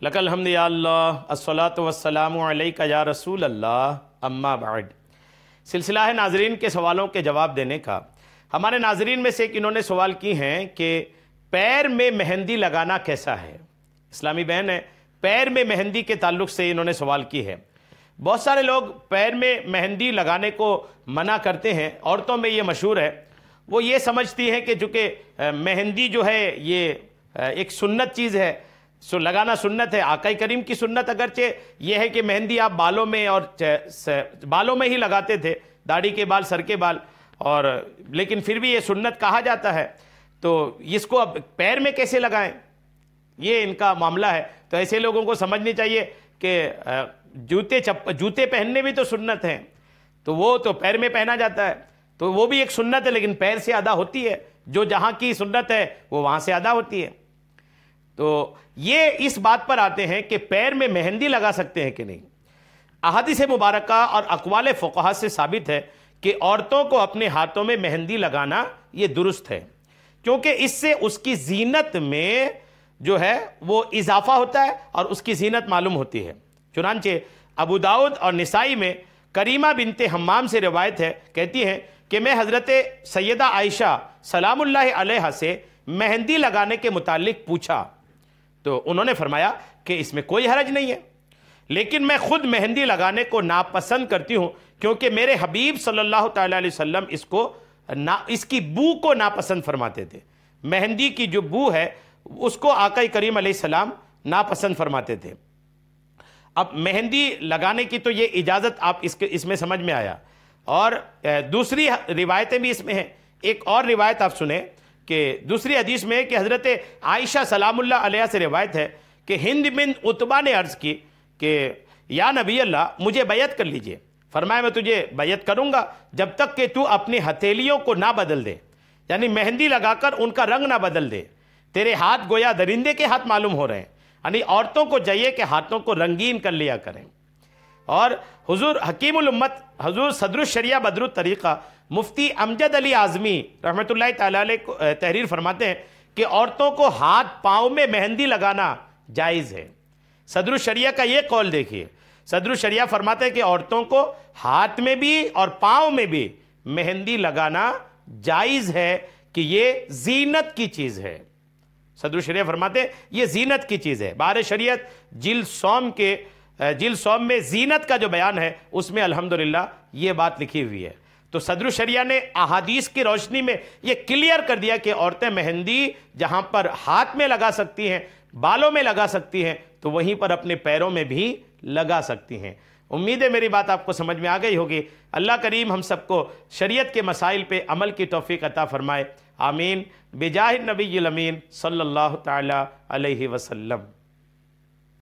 لک الحمد یا اللہ الصلاۃ والسلام علیک یا رسول اللہ اما بعد۔ سلسلہ ہے ناظرین کے سوالوں کے جواب دینے کا۔ ہمارے ناظرین میں سے ایک انہوں نے سوال کی ہیں کہ پیر میں مہندی لگانا کیسا ہے؟ اسلامی بہن ہے، پیر میں مہندی کے تعلق سے انہوں نے سوال کی ہے۔ بہت سارے لوگ پیر میں مہندی لگانے کو منع کرتے ہیں، عورتوں میں یہ مشہور ہے، وہ یہ سمجھتی ہیں کہ چونکہ مہندی جو ہے یہ ایک سنت چیز ہے، سو لگانا سنت ہے۔ آقا کریم کی سنت اگرچہ یہ ہے کہ مہندی آپ بالوں میں اور بالوں میں ہی لگاتے تھے، داڑھی کے بال، سر کے بال، اور لیکن پھر بھی یہ سنت کہا جاتا ہے، تو اس کو اب پیر میں کیسے لگائیں؟ یہ ان کا معاملہ ہے۔ تو ایسے لوگوں کو سمجھنی چاہیے کہ جوتے پہننے بھی تو سنت ہیں، تو وہ تو پیر میں پہنا جاتا ہے، تو وہ بھی ایک سنت ہے، لیکن پیر سے ادا ہوتی ہے۔ جو جہاں کی سنت ہے وہ وہاں سے ادا ہوتی ہے۔ تو یہ اس بات پر آتے ہیں کہ پیر میں مہندی لگا سکتے ہیں کہ نہیں۔ احادیث مبارکہ اور اقوال فقہا سے ثابت ہے کہ عورتوں کو اپنے ہاتھوں میں مہندی لگانا یہ درست ہے، کیونکہ اس سے اس کی زینت میں جو ہے وہ اضافہ ہوتا ہے اور اس کی زینت معلوم ہوتی ہے۔ چنانچہ ابو داؤد اور نسائی میں کریمہ بنت حمام سے روایت ہے، کہتی ہیں کہ میں حضرت سیدہ عائشہ سلام اللہ علیہا سے مہندی لگانے کے متعلق پوچھا، تو انہوں نے فرمایا کہ اس میں کوئی حرج نہیں ہے، لیکن میں خود مہندی لگانے کو ناپسند کرتی ہوں، کیونکہ میرے حبیب صلی اللہ تعالیٰ علیہ وسلم اس کی بو کو ناپسند فرماتے تھے۔ مہندی کی جو بو ہے اس کو آقا کریم علیہ السلام ناپسند فرماتے تھے۔ اب مہندی لگانے کی تو یہ اجازت آپ اس میں سمجھ میں آیا، اور دوسری روایتیں بھی اس میں ہیں۔ ایک اور روایت آپ سنیں کہ دوسری حدیث میں کہ حضرت عائشہ سلام اللہ علیہ سے روایت ہے کہ ہند بنت عتبہ نے عرض کی کہ یا نبی اللہ مجھے بیعت کر لیجئے۔ فرمایا میں تجھے بیعت کروں گا جب تک کہ تو اپنی ہتھیلیوں کو نہ بدل دے، یعنی مہندی لگا کر ان کا رنگ نہ بدل دے۔ تیرے ہاتھ گویا درندے کے ہاتھ معلوم ہو رہے ہیں، یعنی عورتوں کو چاہیے کہ ہاتھوں کو رنگین کر لیا کریں۔ اور حضور حکیم الامت حضور صدر الشریعہ بدر الطریقہ مفتی امجد علی اعظمی رحمۃ اللہ تعالی علیہ تحریر فرماتے ہیں کہ عورتوں کو ہاتھ پاؤں میں مہندی لگانا جائز ہے۔ صدر الشریعہ کا یہ قول دیکھیے، صدر الشریعہ فرماتے ہیں کہ عورتوں کو ہاتھ میں بھی اور پاؤں میں بھی مہندی لگانا جائز ہے، کہ یہ زینت کی چیز ہے۔ صدر الشریعہ فرماتے ہیں یہ زینت کی چیز ہے۔ بہار شریعت جلد سوم میں زینت کا جو بیان ہے اس میں الحمدللہ یہ بات لکھی ہوئی ہے۔ تو صدر الشریعہ نے احادیث کی روشنی میں یہ کلیئر کر دیا کہ عورتیں مہندی جہاں پر ہاتھ میں لگا سکتی ہیں، بالوں میں لگا سکتی ہیں، تو وہیں پر اپنے پیروں میں بھی لگا سکتی ہیں۔ امید ہے میری بات آپ کو سمجھ میں آ گئی ہوگی۔ اللہ کریم ہم سب کو شریعت کے مسائل پہ عمل کی توفیق عطا فرمائے، آمین، بجاہ النبی الامین صلی اللہ تعالی علیہ وسلم۔